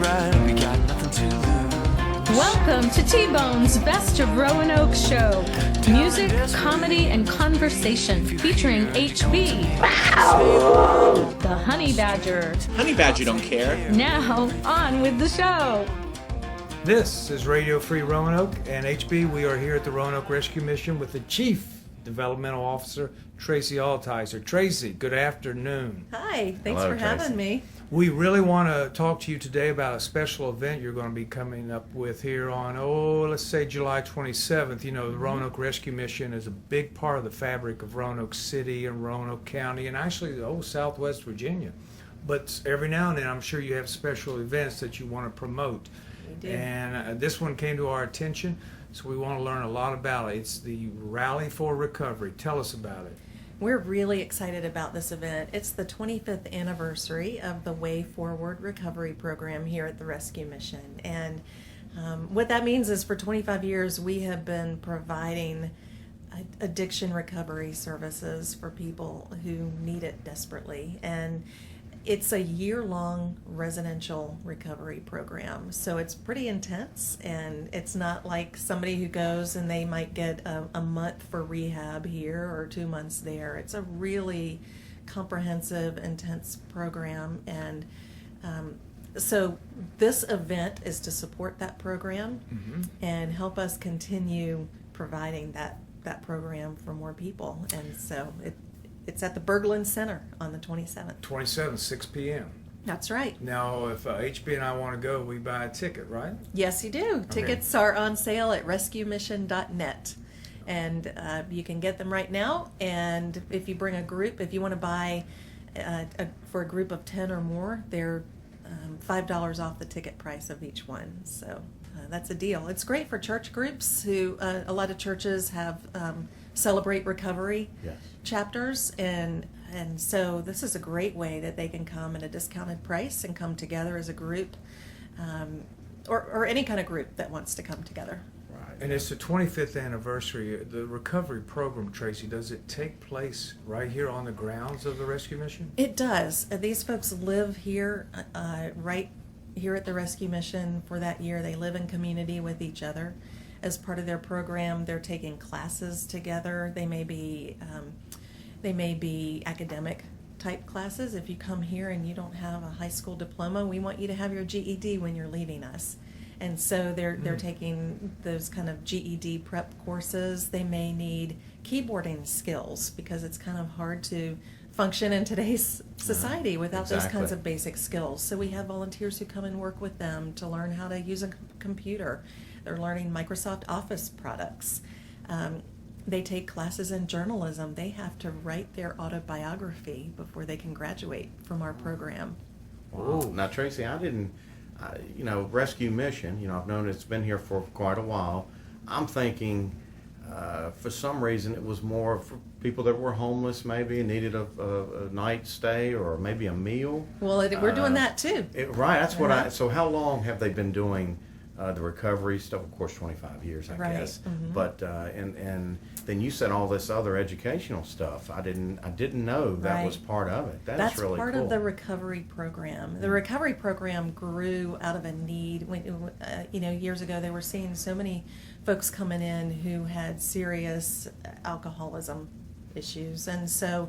right, we got nothing to lose. Welcome to T-Bone's Best of Roanoke show. Music, comedy, and conversation featuring HB, the Honey Badger. Honey Badger don't care. Now, on with the show. This is Radio Free Roanoke, and HB, we are here at the Roanoke Rescue Mission with the Chief Developmental Officer, Tracy Altizer. Tracy, good afternoon. Hi, thanks Hello, for having Tracy. me. We really want to talk to you today about a special event you're going to be coming up with here on, let's say July 27th. You know, the Roanoke Rescue Mission is a big part of the fabric of Roanoke City and Roanoke County and actually the whole Southwest Virginia. But every now and then I'm sure you have special events that you want to promote. We do. And this one came to our attention, so we want to learn a lot about it. It's the Rally for Recovery. Tell us about it. We're really excited about this event. It's the 25th anniversary of the Way Forward Recovery Program here at the Rescue Mission. And what that means is for 25 years we have been providing addiction recovery services for people who need it desperately. And it's a year-long residential recovery program, so it's pretty intense, and it's not like somebody who goes and they might get a month for rehab here or 2 months there. It's a really comprehensive, intense program, and so this event is to support that program and help us continue providing that program for more people, and so it's at the Berglund Center on the 27th. 27th, 6 p.m. That's right. Now, if HB and I want to go, we buy a ticket, right? Yes, you do. Tickets are on sale at rescuemission.net. And you can get them right now. And if you bring a group, if you want to buy for a group of 10 or more, they're $5 off the ticket price of each one. So that's a deal. It's great for church groups who, a lot of churches have celebrate recovery chapters, and so this is a great way that they can come at a discounted price and come together as a group, or any kind of group that wants to come together. Right. And it's the 25th anniversary. The recovery program, Tracy, does it take place right here on the grounds of the Rescue Mission? It does. These folks live here, right here at the Rescue Mission for that year. They live in community with each other. As part of their program, they're taking classes together. They may be academic type classes. If you come here and you don't have a high school diploma, we want you to have your GED when you're leaving us. And so they're taking those kind of GED prep courses. They may need keyboarding skills because it's kind of hard to function in today's society without those kinds of basic skills. So we have volunteers who come and work with them to learn how to use a computer. They're learning Microsoft Office products. They take classes in journalism. They have to write their autobiography before they can graduate from our program. Wow. Now, Tracy, I didn't, Rescue Mission, I've known it's been here for quite a while. I'm thinking, for some reason, it was more for people that were homeless, maybe needed a night stay or maybe a meal. Well, we're doing that too. Right, that's what so how long have they been doing the recovery stuff? Of course, 25 years, I guess. Mm-hmm. But and then you said all this other educational stuff. I didn't know that was part of it. That's really part cool. of the recovery program. The recovery program grew out of a need. When years ago, they were seeing so many folks coming in who had serious alcoholism issues, and so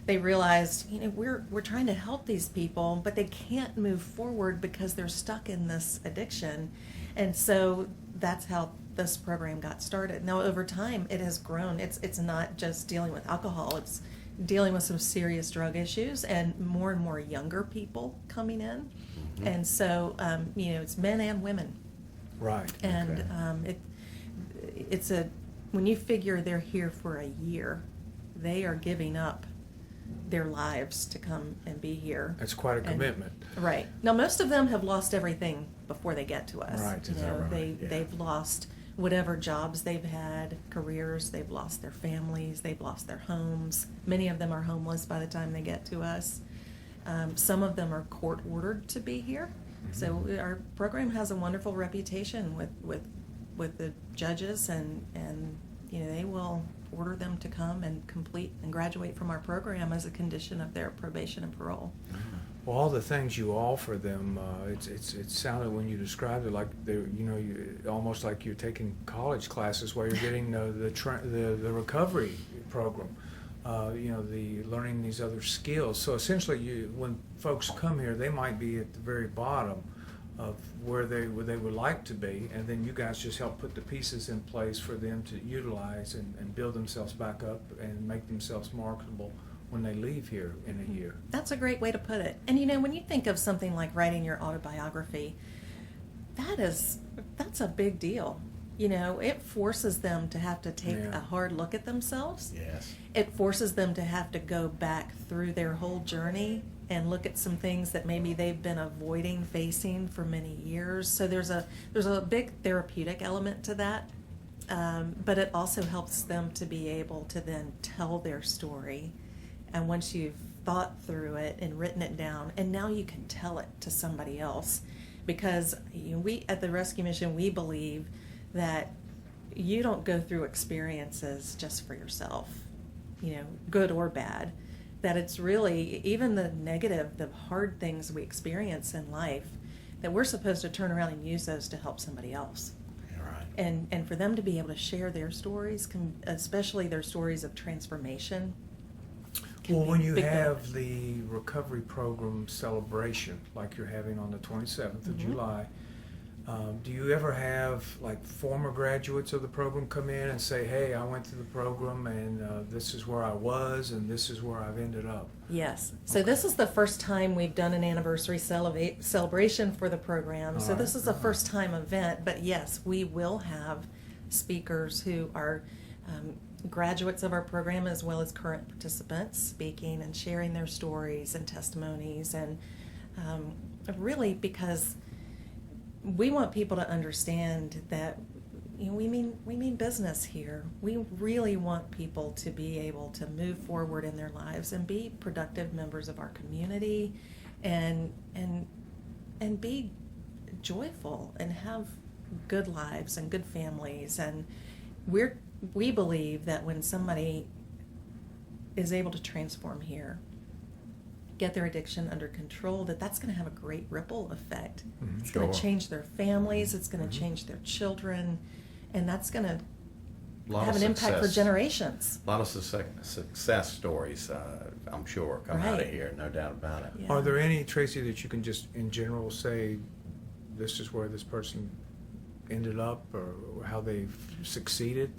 they realized, we're trying to help these people, but they can't move forward because they're stuck in this addiction. And so that's how this program got started. Now, over time, it has grown. It's not just dealing with alcohol. It's dealing with some serious drug issues and more younger people coming in. Mm-hmm. And so, it's men and women. Right. And it's when you figure they're here for a year, they are giving up their lives to come and be here. That's quite a commitment. Right. Now, most of them have lost everything before they get to us. Right. Is that right? They've lost whatever jobs they've had, careers, they've lost their families, they've lost their homes. Many of them are homeless by the time they get to us. Some of them are court ordered to be here. Mm-hmm. So our program has a wonderful reputation with the judges, and they will order them to come and complete and graduate from our program as a condition of their probation and parole. Well, all the things you offer them, it sounded when you described it like they're, almost like you're taking college classes while you're getting the recovery program. The learning these other skills. So essentially, when folks come here, they might be at the very bottom of where they would like to be, and then you guys just help put the pieces in place for them to utilize and build themselves back up and make themselves marketable when they leave here in a year. That's a great way to put it. And when you think of something like writing your autobiography, that's a big deal. It forces them to have to take a hard look at themselves. Yes. It forces them to have to go back through their whole journey and look at some things that maybe they've been avoiding facing for many years. So there's a big therapeutic element to that, but it also helps them to be able to then tell their story. And once you've thought through it and written it down, and now you can tell it to somebody else, because we at the Rescue Mission, we believe that you don't go through experiences just for yourself, good or bad, that it's really, even the negative, the hard things we experience in life, that we're supposed to turn around and use those to help somebody else. You're right. And for them to be able to share their stories, especially their stories of transformation. Well, when you have the recovery program celebration, like you're having on the 27th of July, do you ever have like former graduates of the program come in and say, hey, I went through the program and this is where I was and this is where I've ended up? Yes. So this is the first time we've done an anniversary celebration for the program. So this is a first time event, but yes, we will have speakers who are graduates of our program as well as current participants speaking and sharing their stories and testimonies, and really because we want people to understand that we mean business here. We really want people to be able to move forward in their lives and be productive members of our community, and be joyful and have good lives and good families. And we believe that when somebody is able to transform here, get their addiction under control, that's going to have a great ripple effect. It's going to change their families, it's going to change their children, and that's going to have an impact for generations. A lot of success stories, I'm sure, come out of here, no doubt about it. Yeah. Are there any, Tracy, that you can just in general say, this is where this person ended up, or how they've succeeded?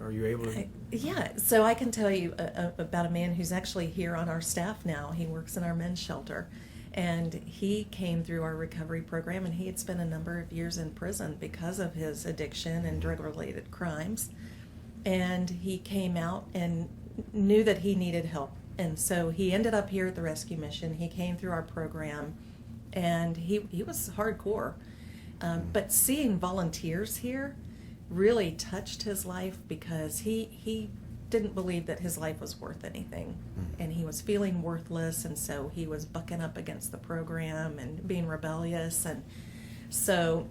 Are you able to? Yeah, so I can tell you about a man who's actually here on our staff now. He works in our men's shelter, and he came through our recovery program, and he had spent a number of years in prison because of his addiction and drug-related crimes. And he came out and knew that he needed help, and so he ended up here at the Rescue Mission. He came through our program, and he was hardcore. But seeing volunteers here really touched his life, because he didn't believe that his life was worth anything, and he was feeling worthless, and so he was bucking up against the program and being rebellious. And so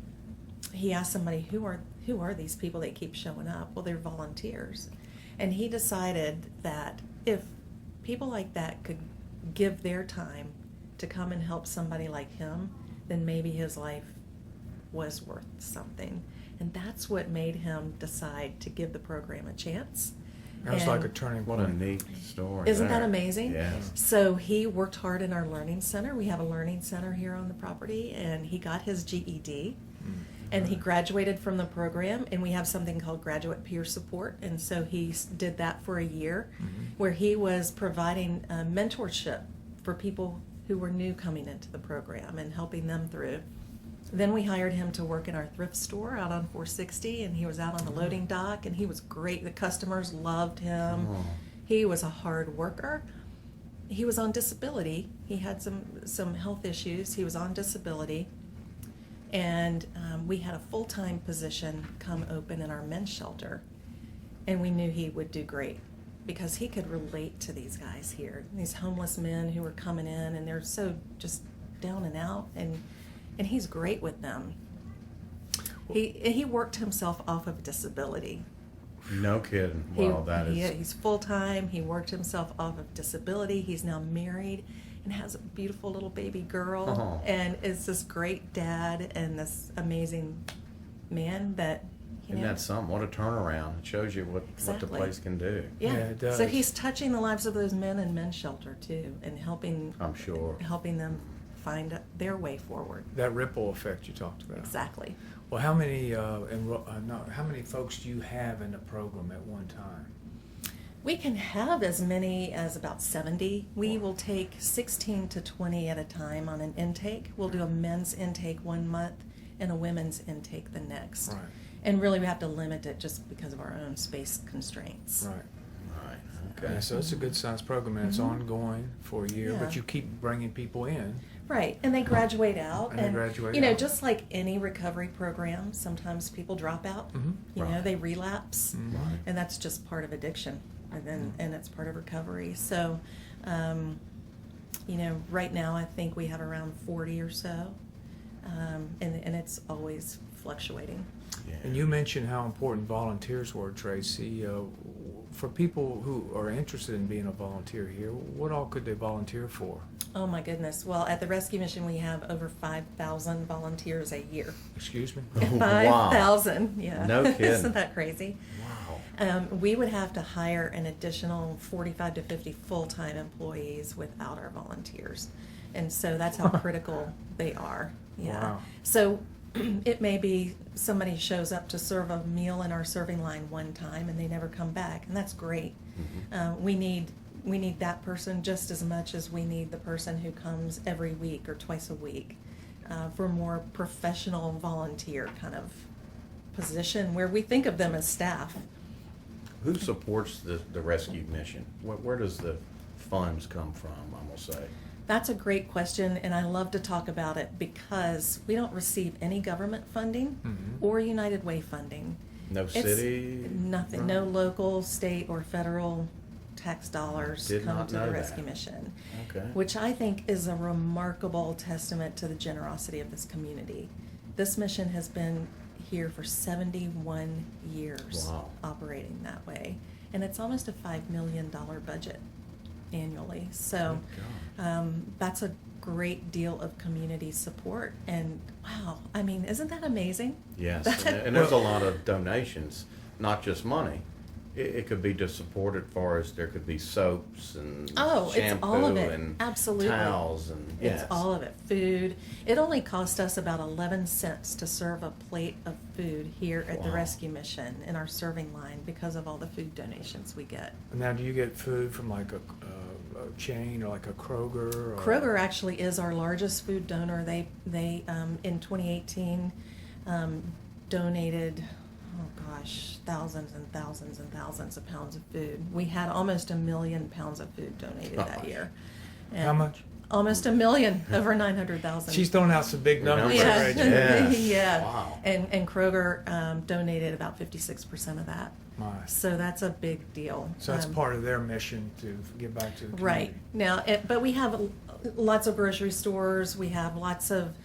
he asked somebody, who are these people that keep showing up? Well, they're volunteers. And he decided that if people like that could give their time to come and help somebody like him, then maybe his life was worth something. And that's what made him decide to give the program a chance. That was like a turning What point. a neat story. Isn't there. that amazing? Yes. So he worked hard in our learning center. We have a learning center here on the property, and he got his GED. And he graduated from the program, and we have something called graduate peer support. And so he did that for a year, where he was providing mentorship for people who were new coming into the program and helping them through. Then we hired him to work in our thrift store out on 460, and he was out on the loading dock, and he was great. The customers loved him. Oh. He was a hard worker. He was on disability. He had some health issues. He was on disability. And we had a full-time position come open in our men's shelter, and we knew he would do great because he could relate to these guys here, these homeless men who were coming in, and they're so just down and out, and he's great with them. He worked himself off of disability. No kidding. Wow, that is. He's full-time. He worked himself off of disability. He's now married, and has a beautiful little baby girl, Oh. and is this great dad and this amazing man that, you Isn't know. that something? What a turnaround. It shows you what the Exactly. place can do. Yeah. Yeah, it does. So he's touching the lives of those men in men's shelter too, and helping I'm sure. them find their way forward. That ripple effect you talked about. Exactly. Well, how many how many folks do you have in the program at one time? We can have as many as about 70. We will take 16 to 20 at a time on an intake. We'll do a men's intake 1 month and a women's intake the next. Right. And really we have to limit it just because of our own space constraints. Right. Right. Okay. Okay. So it's a good sized program, and it's ongoing for a year, Yeah. but you keep bringing people in. Right, and they graduate out. And they graduate you know, out. just like any recovery program, sometimes people drop out. Mhm. You know, Right. they relapse, Mhm. and that's just part of addiction, and it's part of recovery. So, you know, right now I think we have around 40 or so, and it's always fluctuating. Yeah. And you mentioned how important volunteers were, Tracy. For people who are interested in being a volunteer here, what all could they volunteer for? Oh my goodness! Well, at the Rescue Mission, we have over 5,000 volunteers a year. Excuse me? Wow. 5,000, yeah. No kidding. Isn't that crazy? Wow. We would have to hire an additional 45 to 50 full-time employees without our volunteers. And so that's how critical they are. Yeah. Wow. So it may be somebody shows up to serve a meal in our serving line one time and they never come back, and that's great. We need that person just as much as we need the person who comes every week or twice a week for a more professional volunteer kind of position where we think of them as staff. Who supports the rescue mission? Where does the funds come from, I'm going to say? That's a great question, and I love to talk about it because we don't receive any government funding or United Way funding. No It's city? nothing, Right. no local, state, or federal tax dollars Did come not to the know Rescue that. Mission, Okay. which I think is a remarkable testament to the generosity of this community. This mission has been here for 71 years, Wow. operating that way, and it's almost a $5 million budget annually. So Good God. that's a great deal of community support, and wow, I mean, isn't that amazing? Yes, and there's a lot of donations, not just money. It could be to support it far as there could be soaps and Oh, shampoo it's all of it. and Absolutely. towels and yes. It's all of it. Food. It only cost us about 11 cents to serve a plate of food here at the Wow. Rescue Mission in our serving line because of all the food donations we get. Now, do you get food from like a chain or like a Kroger? Or Kroger actually is our largest food donor. They in 2018 donated, oh gosh, thousands and thousands and thousands of pounds of food. We had almost 1 million pounds of food donated that Gosh. year. How much? Almost 1 million, over 900,000. She's throwing out some big numbers. Numbers. Right? Yeah. yeah. Wow. And Kroger donated about 56% of that. My. So that's a big deal. So that's part of their mission to give back to the community. Right. Now, but we have lots of grocery stores. We have lots of,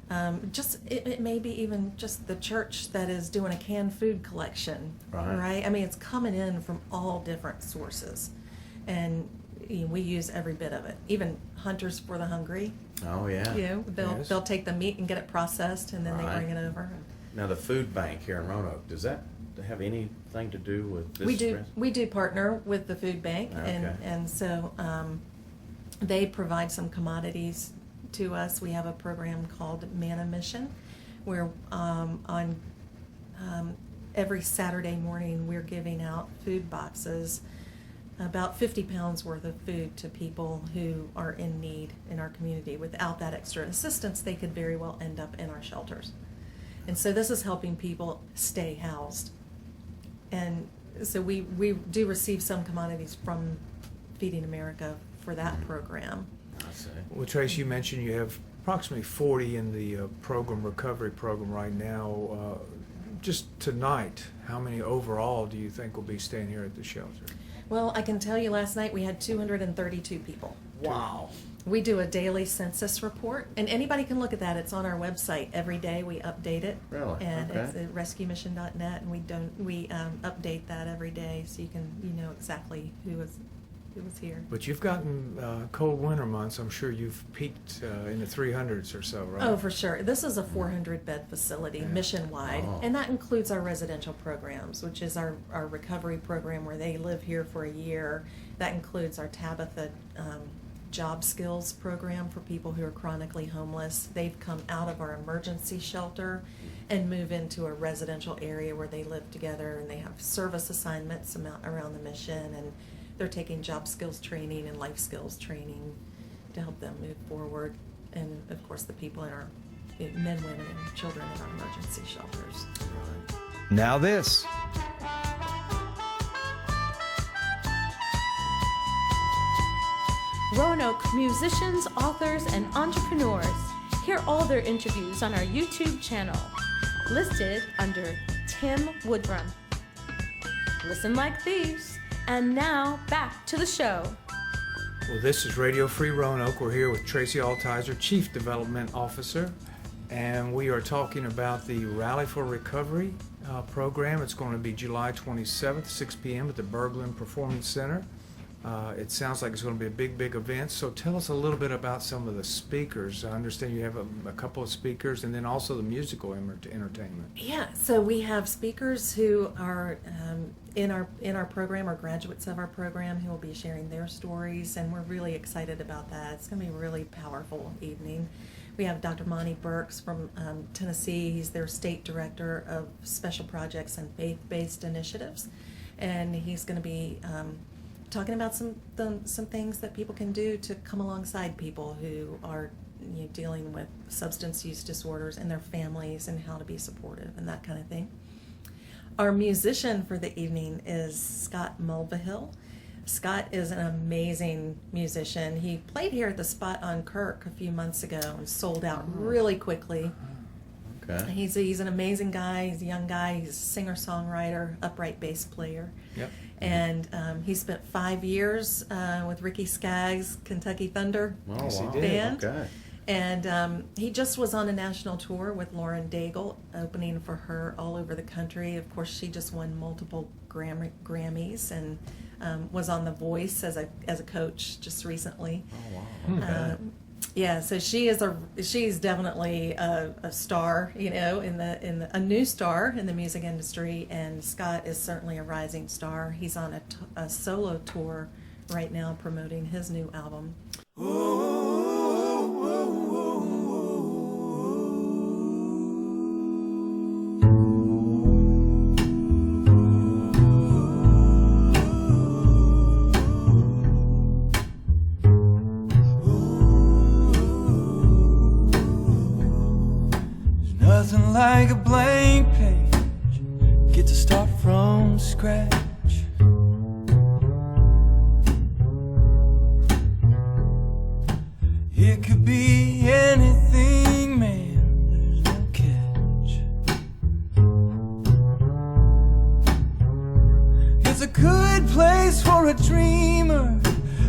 it may be even just the church that is doing a canned food collection. Right. I mean, it's coming in from all different sources. And we use every bit of it. Even Hunters for the Hungry, Oh, yeah. Yes. they'll take the meat and get it processed, and then Right. they bring it over. Now, the food bank here in Roanoke, does that have anything to do with this? We do partner with the food bank, Okay. and so they provide some commodities to us. We have a program called Manna Mission, where on every Saturday morning we're giving out food boxes, about 50 pounds worth of food to people who are in need in our community. Without that extra assistance, they could very well end up in our shelters. And so this is helping people stay housed. And so we do receive some commodities from Feeding America for that program. I see. Well, Trace, you mentioned you have approximately 40 in the recovery program right now. Just tonight, how many overall do you think will be staying here at the shelter? Well, I can tell you last night we had 232 people. Wow. We do a daily census report, and anybody can look at that. It's on our website every day. We update it. Really? And Okay. it's at rescuemission.net, and we update that every day, so you know exactly who is it was here. But you've gotten cold winter months. I'm sure you've peaked in the 300s or so, right? Oh, for sure. This is a 400-bed facility, mission-wide, and that includes our residential programs, which is our recovery program where they live here for a year. That includes our Tabitha job skills program for people who are chronically homeless. They've come out of our emergency shelter and move into a residential area where they live together, and they have service assignments around the mission, and they're taking job skills training and life skills training to help them move forward. And of course the people in our men, women, and children in our emergency shelters. Now this. Roanoke musicians, authors, and entrepreneurs. Hear all their interviews on our YouTube channel, listed under Tim Woodrum. Listen like thieves. And now, back to the show. Well, this is Radio Free Roanoke. We're here with Tracy Altizer, Chief Development Officer, and we are talking about the Rally for Recovery program. It's going to be July 27th, 6 p.m. at the Berglund Performance Center. It sounds like it's going to be a big event. So tell us a little bit about some of the speakers. I understand you have a couple of speakers, and then also the musical entertainment. Yeah, so we have speakers who are in our program, or graduates of our program, who will be sharing their stories, and we're really excited about that. It's going to be a really powerful evening. We have Dr. Monty Burks from Tennessee. He's their state director of special projects and faith-based initiatives, and he's going to be talking about some things that people can do to come alongside people who are dealing with substance use disorders and their families, and how to be supportive and that kind of thing. Our musician for the evening is Scott Mulvihill. Scott is an amazing musician. He played here at the Spot on Kirk a few months ago and sold out really quickly. Okay. He's an amazing guy. He's a young guy. He's a singer-songwriter, upright bass player. Yep. And he spent 5 years with Ricky Skaggs' Kentucky Thunder Oh, Yes, he wow. did. band. Okay. And he just was on a national tour with Lauren Daigle, opening for her all over the country. Of course, she just won multiple Grammys, and was on The Voice as a coach just recently. Oh, wow. Okay. Yeah, so she's definitely a star, a new star in the music industry, and Scott is certainly a rising star. He's on a solo tour right now promoting his new album. Nothing like a blank page, get to start from scratch. It could be anything, man, there's no catch. It's a good place for a dreamer,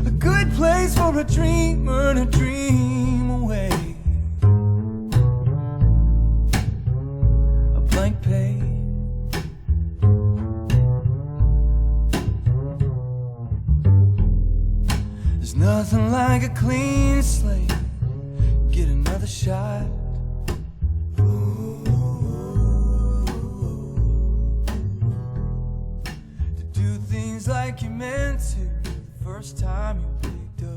a good place for a dreamer to dream away. Blank page. There's nothing like a clean slate. Get another shot. To do things like you meant to the first time you picked up.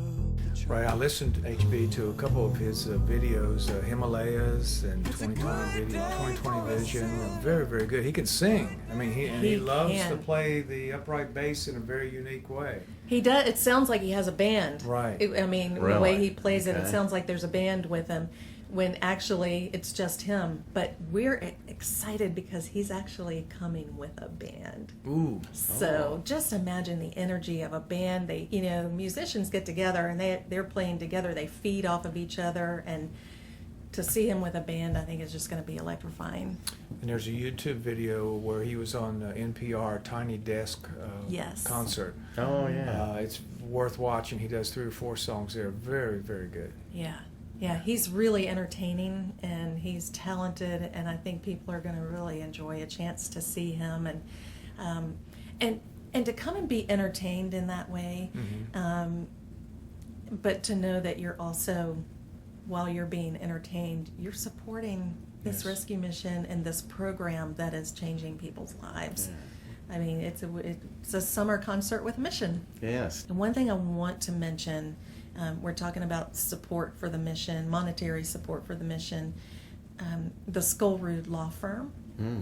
Right, I listened to HB to a couple of his videos, Himalayas and 2020 Vision. Very good. He can sing. I mean, he loves can. to play the upright bass in a very unique way. He does. It sounds like he has a band. Right. The way Really? he plays it Okay. sounds like there's a band with him, when actually it's just him. But we're excited because he's actually coming with a band. Ooh. So just imagine the energy of a band. They, musicians get together and they're playing together. They feed off of each other, and to see him with a band, I think is just going to be electrifying. And there's a YouTube video where he was on NPR Tiny Desk Yes. concert. Oh, yeah. It's worth watching. He does 3 or 4 songs there. Very good. Yeah, he's really entertaining and he's talented, and I think people are going to really enjoy a chance to see him. And and to come and be entertained in that way, but to know that you're also, while you're being entertained, you're supporting this Yes. rescue mission and this program that is changing people's lives. I mean, it's a summer concert with mission. Yes. And one thing I want to mention, we're talking about support for the mission, monetary support for the mission. The Skullroot Law Firm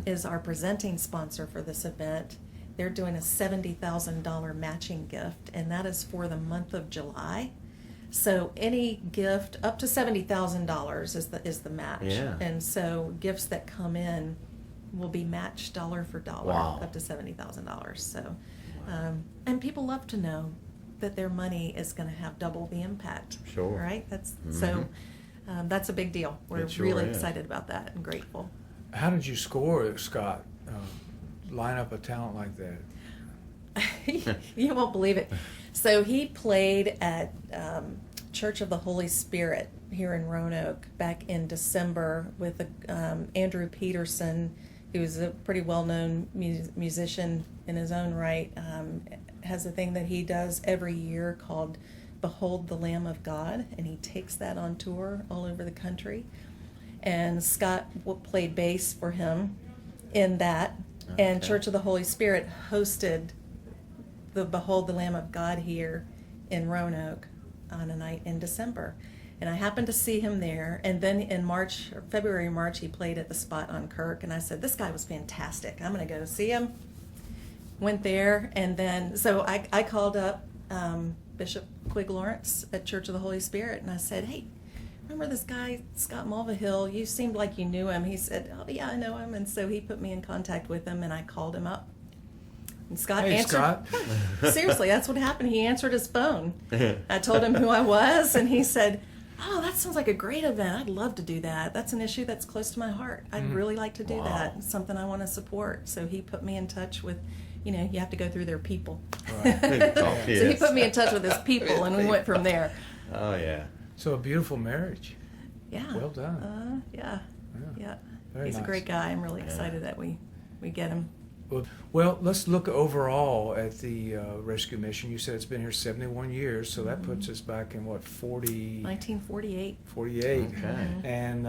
is our presenting sponsor for this event. They're doing a $70,000 matching gift, and that is for the month of July. So any gift up to $70,000 is the match. Yeah. And so gifts that come in will be matched dollar for dollar, Wow. up to $70,000. So, and people love to know that their money is going to have double the impact. Sure. Right? So. That's a big deal. We're It sure really is. excited about that and grateful. How did you score, Scott? Line up a talent like that? You won't believe it. So he played at Church of the Holy Spirit here in Roanoke back in December with Andrew Peterson, who's a pretty well-known musician in his own right. Has a thing that he does every year called Behold the Lamb of God, and he takes that on tour all over the country. And Scott played bass for him in that. And Okay. Church of the Holy Spirit hosted the Behold the Lamb of God here in Roanoke on a night in December. And I happened to see him there. And then in February, March, he played at the Spot on Kirk. And I said, this guy was fantastic. I'm going to go see him. Went there. And then, so I called up Bishop Quig Lawrence at Church of the Holy Spirit. And I said, hey, remember this guy, Scott Mulvihill? You seemed like you knew him. He said, oh, yeah, I know him. And so he put me in contact with him, and I called him up. And Scott Hey, answered. Scott. Seriously, that's what happened. He answered his phone. I told him who I was, and he said, oh, that sounds like a great event. I'd love to do that. That's an issue that's close to my heart. I'd really like to do Wow. that. It's something I want to support. So he put me in touch with, you have to go through their people. Right. Oh, So he yes. put me in touch with his people, and we went from there. Oh, yeah. So a beautiful marriage. Yeah. Well done. Yeah. Yeah. Yeah. Very He's nice. a great guy. I'm really excited that we get him. Well, let's look overall at the rescue mission. You said it's been here 71 years, so that puts us back in what, 1948. 48. Okay. And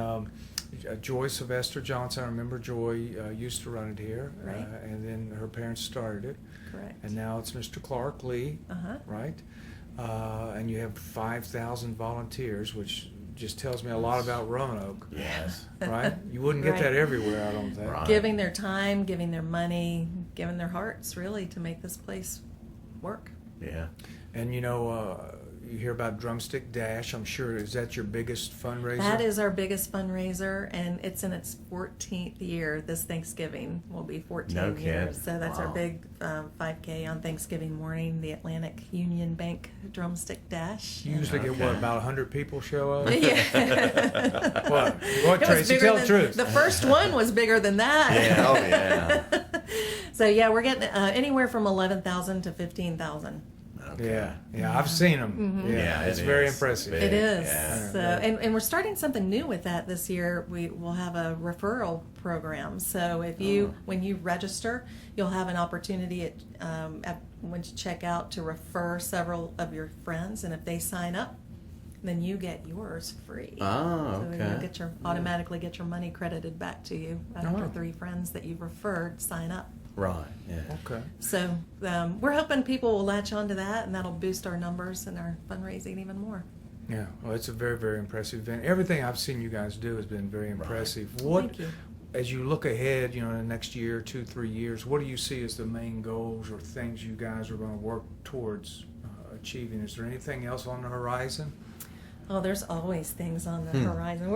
Joy Sylvester Johnson, I remember Joy used to run it here, Right. and then her parents started it, Correct. and now it's Mr. Clark Lee, Uh-huh. right? And you have 5,000 volunteers, which just tells me a lot about Roanoke, Yes. right? You wouldn't get Right. that everywhere, I don't think. Right. Giving their time, giving their money, giving their hearts, really, to make this place work. Yeah. And you hear about Drumstick Dash. I'm sure, is that your biggest fundraiser? That is our biggest fundraiser, and it's in its 14th year. This Thanksgiving will be 14 No years. kidding. So that's our Wow. big 5K on Thanksgiving morning, the Atlantic Union Bank Drumstick Dash. You usually get, what, Okay. about 100 people show up? Yeah. What, It was Tracy, bigger tell the than- truth. The first one was bigger than that. Yeah, oh, yeah. So yeah, we're getting anywhere from 11,000 to 15,000. Okay. Yeah, I've seen them. Yeah, it's it very is. impressive. Big. It is. Yeah. So, and we're starting something new with that this year. We will have a referral program. So if you, when you register, you'll have an opportunity when you check out to refer several of your friends, and if they sign up, then you get yours free. Oh, So okay. you'll get automatically get your money credited back to you after Oh. 3 friends that you've referred sign up. Right. Yeah. Okay. So we're hoping people will latch on to that, and that'll boost our numbers and our fundraising even more. Yeah, well, it's a very, very impressive event. Everything I've seen you guys do has been very impressive. What, Thank you. as you look ahead, in the next year, 2, 3 years, what do you see as the main goals or things you guys are going to work towards achieving? Is there anything else on the horizon? Oh, there's always things on the horizon.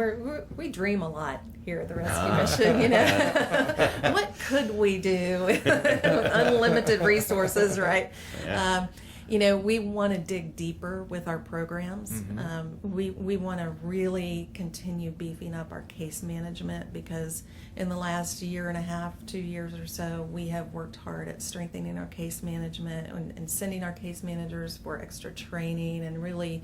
We dream a lot here at the Rescue Ah. Mission. What could we do with unlimited resources, right? Yeah. We want to dig deeper with our programs. We want to really continue beefing up our case management, because in the last year and a half, 2 years or so, we have worked hard at strengthening our case management and sending our case managers for extra training, and really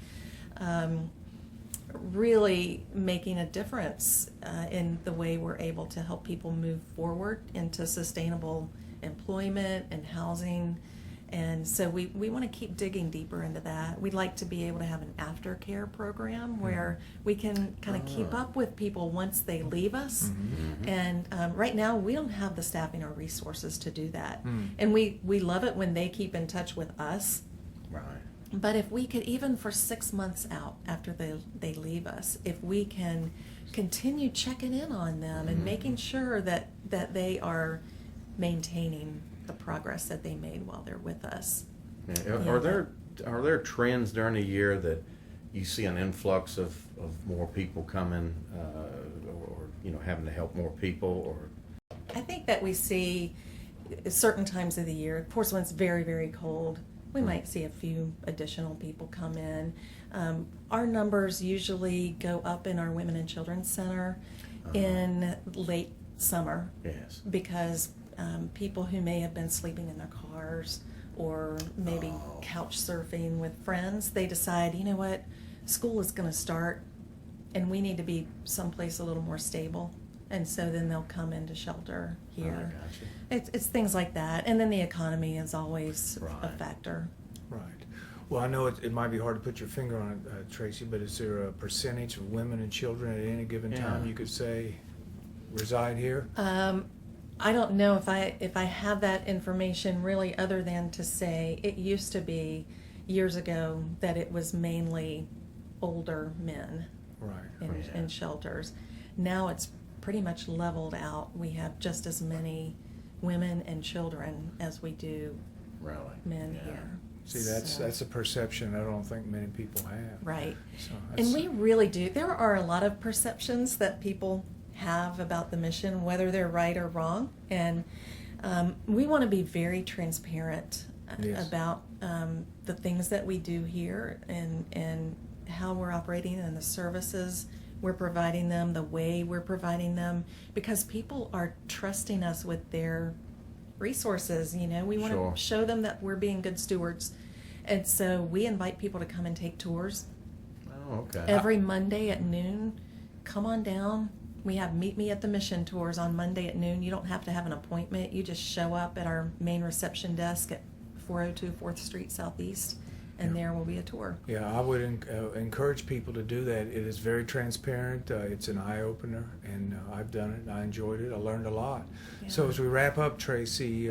making a difference in the way we're able to help people move forward into sustainable employment and housing. And so we want to keep digging deeper into that. We'd like to be able to have an aftercare program where we can kind of keep up with people once they leave us. And right now, we don't have the staffing or resources to do that. And we love it when they keep in touch with us. Right. But if we could, even for 6 months out after they leave us, if we can continue checking in on them and making sure that they are maintaining the progress that they made while they're with us. Yeah. Are there trends during the year that you see an influx of more people coming, or having to help more people, or? I think that we see certain times of the year, of course when it's very, very cold, we might see a few additional people come in. Our numbers usually go up in our Women and Children's Center in late summer. Yes. Because people who may have been sleeping in their cars or maybe couch surfing with friends, they decide, you know what, school is going to start and we need to be someplace a little more stable. And so then they'll come into shelter here. Gotcha. It's things like that. And then the economy is always a Right. factor. Right. Well, I know it might be hard to put your finger on it, Tracy, but is there a percentage of women and children at any given time you could say reside here? I don't know if I have that information really, other than to say it used to be years ago that it was mainly older men Right. in shelters. Now it's pretty much leveled out. We have just as many women and children as we do Really? men Yeah. here. See, So- that's a perception I don't think many people have. right. So And we really do. There are a lot of perceptions that people have about the mission, whether they're right or wrong. And we want to be very transparent Yes. about the things that we do here and how we're operating and the services we're providing them, the way we're providing them, because people are trusting us with their resources. We want Sure. to show them that we're being good stewards. And so we invite people to come and take tours. Oh, okay. Every Monday at noon, come on down. We have Meet Me at the Mission tours on Monday at noon. You don't have to have an appointment. You just show up at our main reception desk at 402 4th Street Southeast, and there will be a tour. Yeah, I would encourage people to do that. It is very transparent. It's an eye-opener, and I've done it, and I enjoyed it. I learned a lot. Yeah. So as we wrap up, Tracy,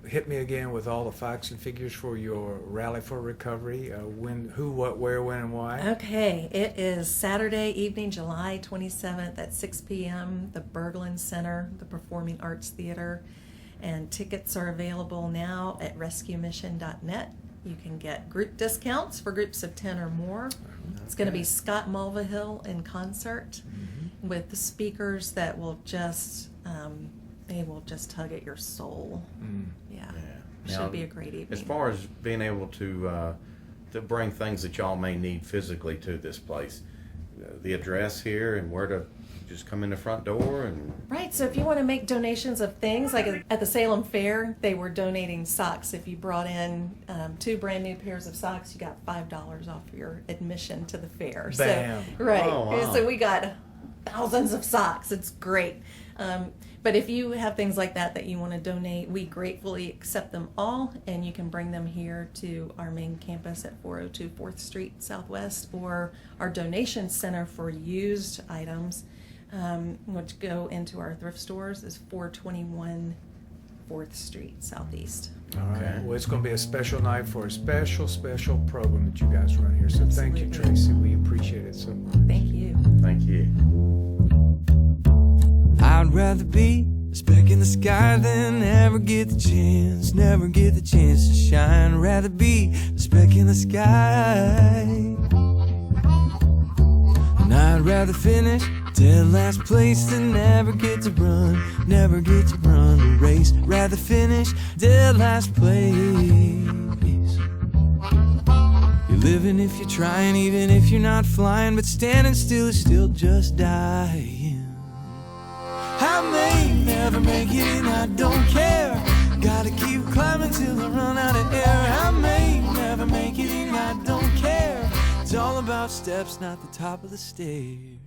hit me again with all the facts and figures for your Rally for Recovery. When, who, what, where, when, and why. Okay, it is Saturday evening, July 27th at 6 p.m., the Berglund Center, the Performing Arts Theater, and tickets are available now at rescuemission.net. You can get group discounts for groups of 10 or more. It's going to be Scott Mulvihill in concert with the speakers that will just, they will just tug at your soul. Yeah. Now, Should be a great evening. As far as being able to bring things that y'all may need physically to this place, the address here and where to just come in the front door and. Right, so if you want to make donations of things, like at the Salem Fair, they were donating socks. If you brought in 2 brand new pairs of socks, you got $5 off your admission to the fair. Bam. So, right, Oh, wow. so we got thousands of socks. It's great. But if you have things like that you want to donate, we gratefully accept them all, and you can bring them here to our main campus at 402 4th Street Southwest, or our donation center for used items, which go into our thrift stores, is 421 4th Street Southeast. All right. Okay. Well, it's going to be a special night for a special program that you guys run here. So thank you, Absolutely. Tracy. We appreciate it so much. Thank you. Thank you. I'd rather be a speck in the sky than never get the chance to shine. Rather be a speck in the sky. And I'd rather finish dead last place than never get to run the race. Rather finish dead last place. You're living if you're trying, even if you're not flying, but standing still is still just dying. I may never make it and I don't care. Gotta keep climbing till I run out of air. I may never make it and I don't care. It's all about steps, not the top of the stairs.